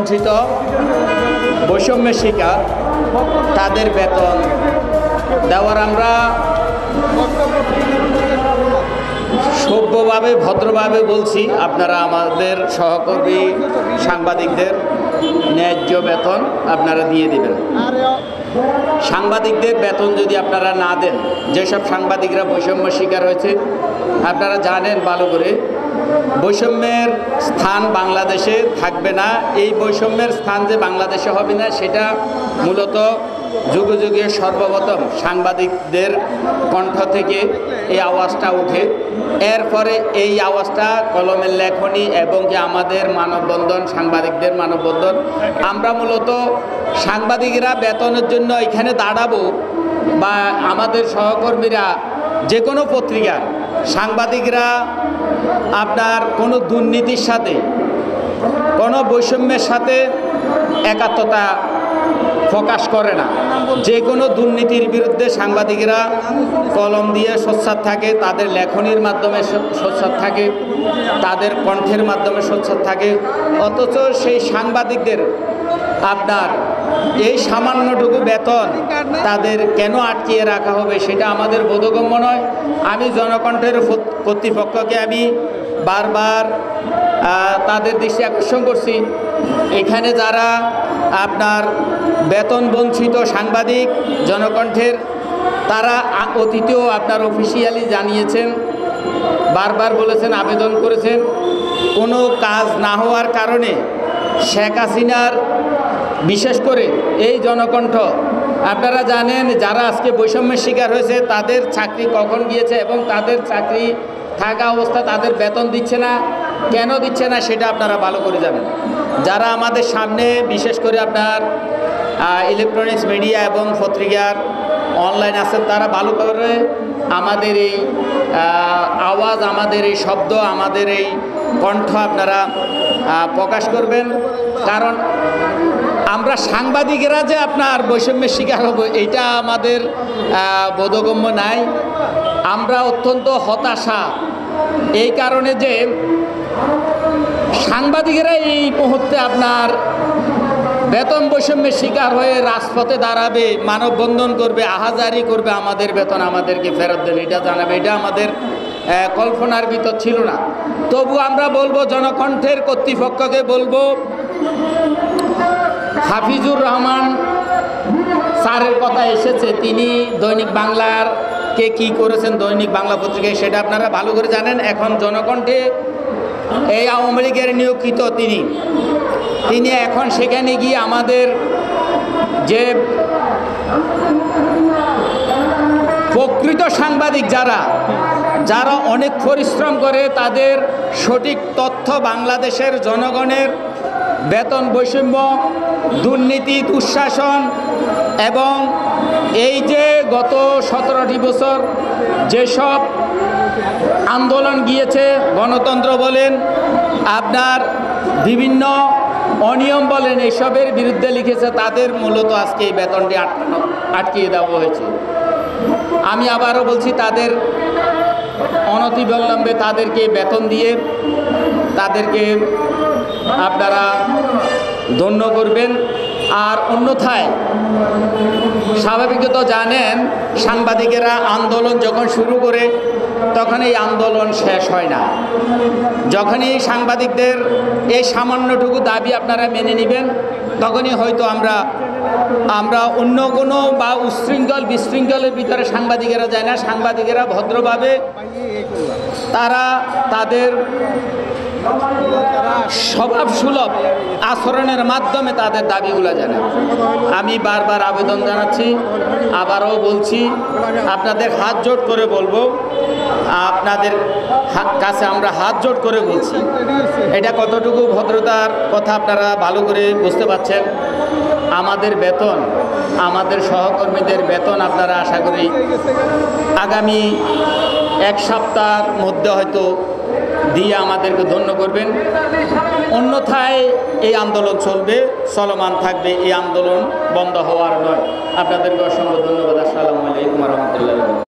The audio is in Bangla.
বঞ্চিত বৈষম্যের শিকার তাদের বেতন দেওয়ার আমরা সভ্যভাবে ভদ্রভাবে বলছি, আপনারা আমাদের সহকর্মী সাংবাদিকদের ন্যায্য বেতন আপনারা দিয়ে দিবেন। সাংবাদিকদের বেতন যদি আপনারা না দেন, যেসব সাংবাদিকরা বৈষম্য শিকার হয়েছে আপনারা জানেন ভালো করে, বৈষম্যের স্থান বাংলাদেশে থাকবে না। এই বৈষম্যের স্থান যে বাংলাদেশে হবে না সেটা মূলত যুগে যুগে সর্বপ্রথম সাংবাদিকদের কণ্ঠ থেকে এই আওয়াজটা ওঠে। এরপরে এই আওয়াজটা কলমের লেখনী এবং কি আমাদের মানববন্ধন, সাংবাদিকদের মানববন্ধন, আমরা মূলত সাংবাদিকরা বেতনের জন্য এখানে দাঁড়াবো বা আমাদের সহকর্মীরা যে কোনো পত্রিকার সাংবাদিকরা আপনার কোনো দুর্নীতির সাথে কোনো বৈষম্যের সাথে একাত্মতা প্রকাশ করে না। যে কোনো দুর্নীতির বিরুদ্ধে সাংবাদিকরা কলম দিয়ে সোচ্চার থাকে, তাদের লেখনীর মাধ্যমে সোচ্চার থাকে, তাদের কণ্ঠের মাধ্যমে সোচ্চার থাকে। অথচ সেই সাংবাদিকদের আপনার এই সামান্যটুকু বেতন তাদের কেন আটকিয়ে রাখা হবে সেটা আমাদের বোধগম্য নয়। আমি জনকণ্ঠের কর্তৃপক্ষকে আমি বারবার তাদের দৃষ্টি আকর্ষণ করছি, এখানে যারা আপনার বেতন বঞ্চিত সাংবাদিক জনকণ্ঠের, তারা অতীতেও আপনার অফিসিয়ালি জানিয়েছেন, বারবার বলেছেন, আবেদন করেছেন। কোনো কাজ না হওয়ার কারণে শেখ হাসিনার বিশেষ করে এই জনকণ্ঠ, আপনারা জানেন যারা আজকে বৈষম্যের শিকার হয়েছে তাদের চাকরি কখন গিয়েছে এবং তাদের চাকরি থাকা অবস্থা তাদের বেতন দিচ্ছে না, কেন দিচ্ছে না সেটা আপনারা ভালো করে জানেন। যারা আমাদের সামনে বিশেষ করে আপনার ইলেকট্রনিক্স মিডিয়া এবং পত্রিকার অনলাইন আছেন, তারা ভালো করে আমাদের এই আওয়াজ, আমাদের এই শব্দ, আমাদের এই কণ্ঠ আপনারা প্রকাশ করবেন। কারণ আমরা সাংবাদিকেরা যে আপনার বৈষম্যের শিকার হব এইটা আমাদের বোধগম্য নাই। আমরা অত্যন্ত হতাশা এই কারণে যে সাংবাদিকেরা এই মুহূর্তে আপনার বেতন বৈষম্যের শিকার হয়ে রাজপথে দাঁড়াবে, মানববন্ধন করবে, আহাজারি করবে, আমাদের বেতন আমাদেরকে ফেরত দেন, এটা জানাবে। এটা আমাদের কল্পনার ভিতর ছিল না। তবু আমরা বলবো, জনকণ্ঠের কর্তৃপক্ষকে বলবো, হাফিজুর রহমান স্যারের কথা এসেছে, তিনি দৈনিক বাংলার কে কী করেছেন দৈনিক বাংলা পত্রিকায় সেটা আপনারা ভালো করে জানেন। এখন জনকণ্ঠে এই আওয়ামী লীগের নিয়োগকৃত তিনি এখন সেখানে গিয়ে আমাদের যে প্রকৃত সাংবাদিক যারা অনেক পরিশ্রম করে, তাদের সঠিক তথ্য বাংলাদেশের জনগণের বেতন বৈষম্য, দুর্নীতি, দুঃশাসন এবং এই যে গত 17টি বছর যেসব আন্দোলন গিয়েছে, গণতন্ত্র বলেন, আপনার বিভিন্ন অনিয়ম বলেন, এইসবের বিরুদ্ধে লিখেছে, তাদের মূলত আজকে এই বেতনটি আটকিয়ে দেওয়া হয়েছে। আমি আবারও বলছি, তাদের অনতিবিলম্বে তাদেরকে বেতন দিয়ে তাদেরকে আপনারা ধন্য করবেন। আর অন্যথায় স্বাভাবিকত জানেন, সাংবাদিকেরা আন্দোলন যখন শুরু করে তখন এই আন্দোলন শেষ হয় না। যখনই সাংবাদিকদের এই সামান্যটুকু দাবি আপনারা মেনে নেবেন, তখনই হয়তো আমরা অন্য কোনো বা উশৃঙ্খল বিশৃঙ্খলের ভিতরে সাংবাদিকেরা যায় না। সাংবাদিকেরা ভদ্রভাবে তারা তাদের স্বভাবসুলভ আচরণের মাধ্যমে তাদের দাবিগুলো জানায়। আমি বারবার আবেদন জানাচ্ছি, আবারও বলছি, আপনাদের হাত জোট করে বলবো, আপনাদের কাছে আমরা হাত জোট করে বলছি, এটা কতটুকু ভদ্রতার কথা আপনারা ভালো করে বুঝতে পারছেন। আমাদের বেতন, আমাদের সহকর্মীদের বেতন আপনারা আশা করি আগামী এক সপ্তাহের মধ্যে হয়তো দিয়ে আমাদেরকে ধন্য করবেন। অন্যথায় এই আন্দোলন চলবে, চলমান থাকবে, এই আন্দোলন বন্ধ হওয়ার নয়। আপনাদেরকে অসংখ্য ধন্যবাদ। আসসালামু আলাইকুম ওয়া রাহমাতুল্লাহ।